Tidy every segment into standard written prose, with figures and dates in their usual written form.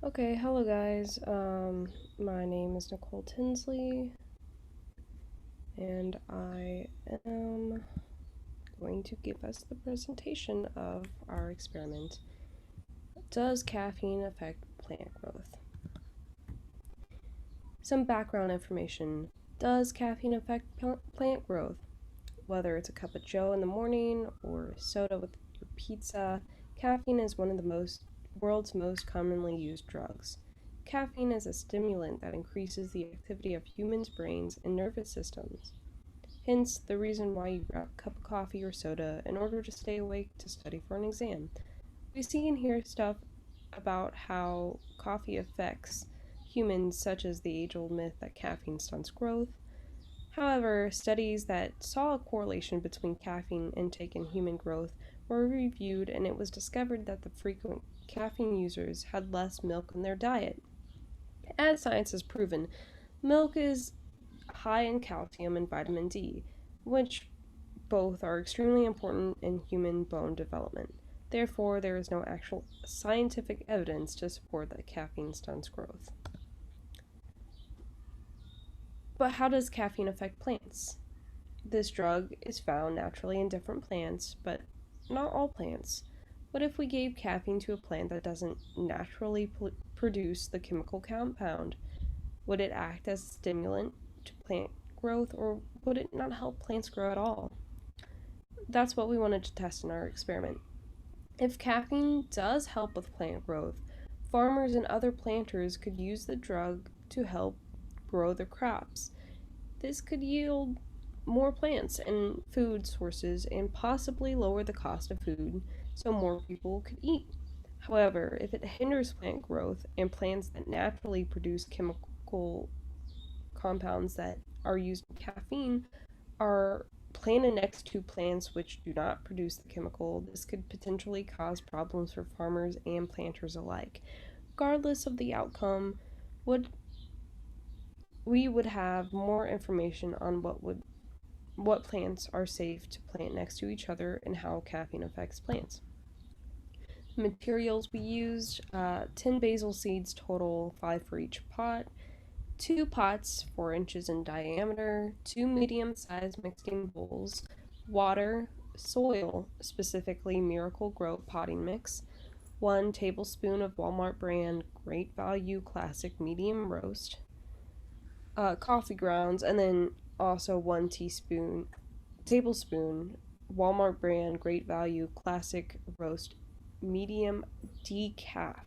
Okay, hello guys. My name is Nicole Tinsley, and I am going to give us the presentation of our experiment. Does caffeine affect plant growth? Some background information. Does caffeine affect plant growth? Whether it's a cup of joe in the morning or soda with your pizza, caffeine is one of the world's most commonly used drugs. Caffeine is a stimulant that increases the activity of humans' brains and nervous systems. Hence, the reason why you grab a cup of coffee or soda in order to stay awake to study for an exam. We see and hear stuff about how coffee affects humans, such as the age old myth that caffeine stunts growth. However, studies that saw a correlation between caffeine intake and human growth were reviewed, and it was discovered that the frequent caffeine users had less milk in their diet. As science has proven, milk is high in calcium and vitamin D, which both are extremely important in human bone development. Therefore, there is no actual scientific evidence to support that caffeine stunts growth. But how does caffeine affect plants? This drug is found naturally in different plants, but not all plants. What if we gave caffeine to a plant that doesn't naturally produce the chemical compound? Would it act as a stimulant to plant growth, or would it not help plants grow at all? That's what we wanted to test in our experiment. If caffeine does help with plant growth, farmers and other planters could use the drug to help grow their crops. This could yield more plants and food sources and possibly lower the cost of food so more people could eat. However, if it hinders plant growth and plants that naturally produce chemical compounds that are used in caffeine are planted next to plants which do not produce the chemical, this could potentially cause problems for farmers and planters alike. Regardless of the outcome, would we would have more information on what plants are safe to plant next to each other and how caffeine affects plants. Materials we used 10 basil seeds total, 5 for each pot, 2 pots 4 inches in diameter, 2 medium sized mixing bowls, water, soil, specifically Miracle Grow potting mix, 1 tablespoon of Walmart brand Great Value Classic Medium Roast, coffee grounds, and then also 1 tablespoon Walmart brand Great Value Classic Roast Medium Decaf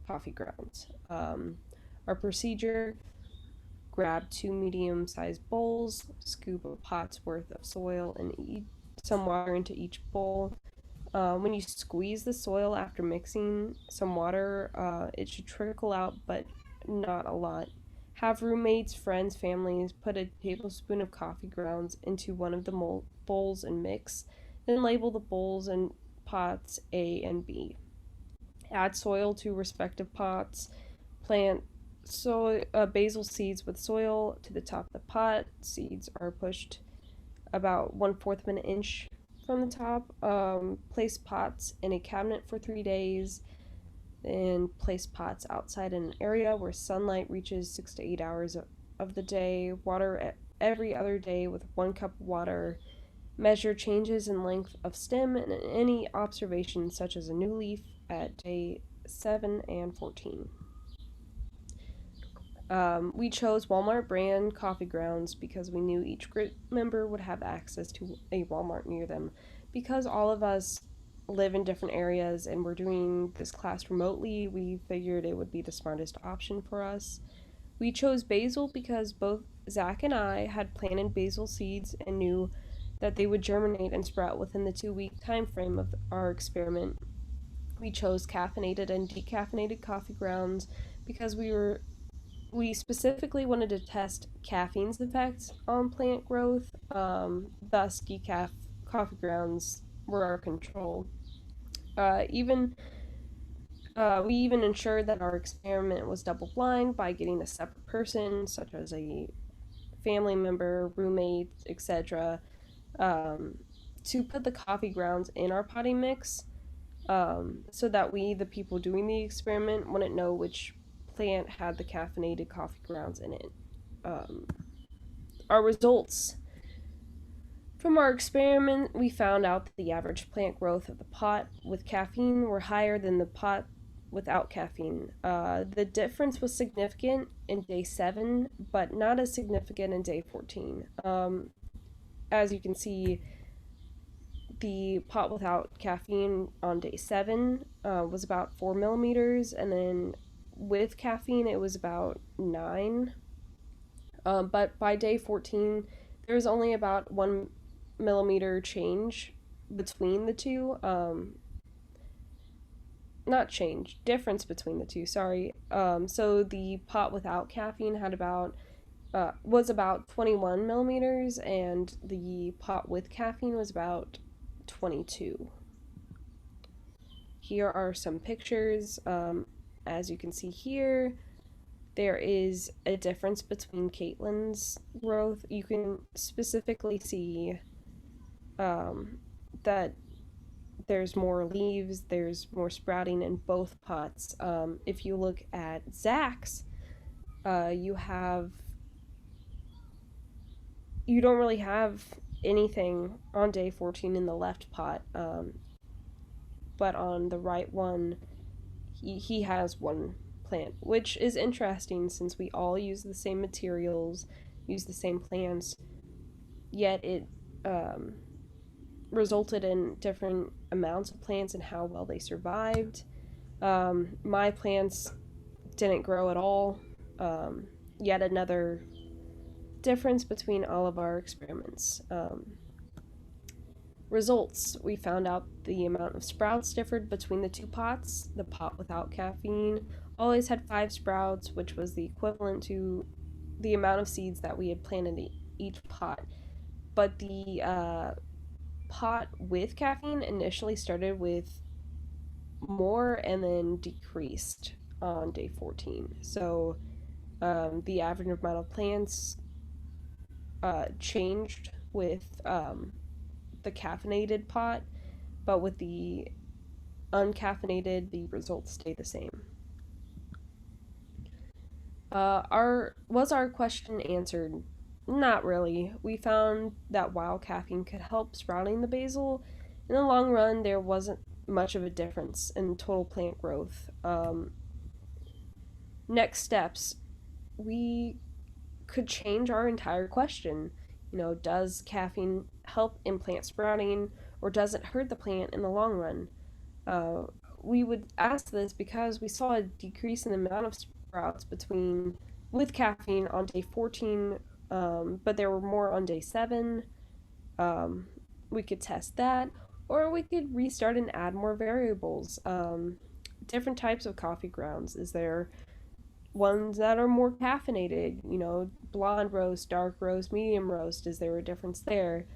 coffee grounds. Our procedure: grab 2 medium-sized bowls, scoop a pot's worth of soil, and some water into each bowl. When you squeeze the soil after mixing some water, it should trickle out, but not a lot. Have roommates, friends, families put a tablespoon of coffee grounds into one of the bowls and mix. Then label the bowls and pots A and B. Add soil to respective pots. Plant basil seeds with soil to the top of the pot. Seeds are pushed about 1/4 of an inch from the top. Place pots in a cabinet for 3 days. Then place pots outside in an area where sunlight reaches 6 to 8 hours of the day. Water every other day with 1 cup of water. Measure changes in length of stem and any observations such as a new leaf at day 7 and 14. We chose Walmart brand coffee grounds because we knew each group member would have access to a Walmart near them. Because all of us live in different areas and we're doing this class remotely, we figured it would be the smartest option for us. We chose basil because both Zach and I had planted basil seeds and knew that they would germinate and sprout within the 2 week time frame of our experiment. We chose caffeinated and decaffeinated coffee grounds because we specifically wanted to test caffeine's effects on plant growth. Thus, decaf coffee grounds were our control. Even We even ensured that our experiment was double blind by getting a separate person, such as a family member, roommate, etc., to put the coffee grounds in our potting mix. so that we, the people doing the experiment, wouldn't know which plant had the caffeinated coffee grounds in it. Um, our results from our experiment, we found out that the average plant growth of the pot with caffeine were higher than the pot without caffeine. The difference was significant in day 7, but not as significant in day 14. As you can see, the pot without caffeine on day 7 was about 4 millimeters, and then with caffeine, it was about 9. But by day 14, there was only about 1 millimeter change between the two. Not change, difference between the two, sorry. So the pot without caffeine had was about 21 millimeters, and the pot with caffeine was about 22. Here are some pictures. As you can see here, there is a difference between Caitlin's growth. You can specifically see that there's more leaves, there's more sprouting in both pots. If you look at Zach's, you don't really have anything on day 14 in the left pot, but on the right one, he has one plant, which is interesting since we all use the same materials, use the same plants, yet it resulted in different amounts of plants and how well they survived. My plants didn't grow at all. Yet another difference between all of our experiments. Results. We found out the amount of sprouts differed between the two pots. The pot without caffeine always had 5 sprouts, which was the equivalent to the amount of seeds that we had planted in each pot. But the pot with caffeine initially started with more and then decreased on day 14. So the average amount of plants changed with the caffeinated pot, but with the uncaffeinated, the results stay the same. Was our question answered? Not really. We found that while caffeine could help sprouting the basil, in the long run there wasn't much of a difference in total plant growth. Next steps, we could change our entire question. Does caffeine help in plant sprouting, or does it hurt the plant in the long run? We would ask this because we saw a decrease in the amount of sprouts with caffeine on day 14, but there were more on day 7. We could test that, or we could restart and add more variables. Different types of coffee grounds. Is there ones that are more caffeinated, blonde roast, dark roast, medium roast? Is there a difference there?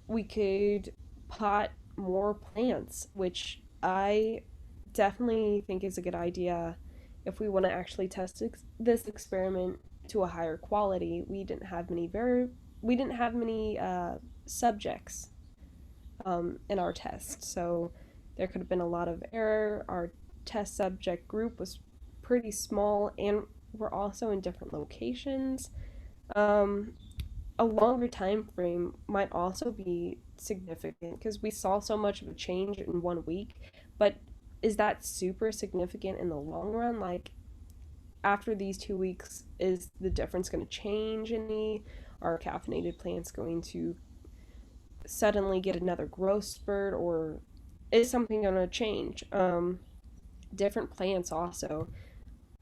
We could pot more plants, which I definitely think is a good idea if we want to actually test this experiment to a higher quality. We didn't have many subjects in our test, so there could have been a lot of error. Our test subject group was pretty small, and we're also in different locations. A longer time frame might also be significant because we saw so much of a change in 1 week, but is that super significant in the long run? Like, after these 2 weeks, is the difference going to change any? Are caffeinated plants going to suddenly get another growth spurt, or is something going to change? Different plants also,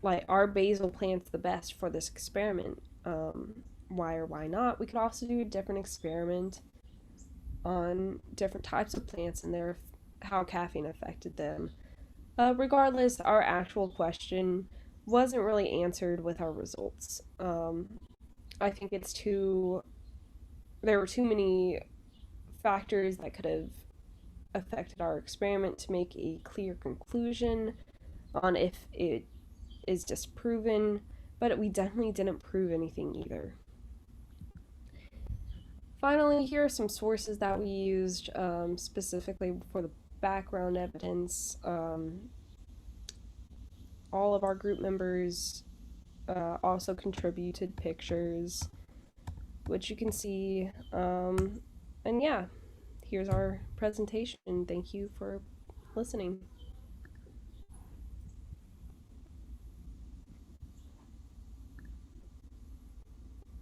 like, are basil plants the best for this experiment? Why or why not? We could also do a different experiment on different types of plants and how caffeine affected them. Regardless, our actual question wasn't really answered with our results. I think there were too many factors that could have affected our experiment to make a clear conclusion on if it is disproven, but we definitely didn't prove anything either. Finally, here are some sources that we used specifically for the background evidence. All of our group members also contributed pictures, which you can see. And yeah, here's our presentation. Thank you for listening.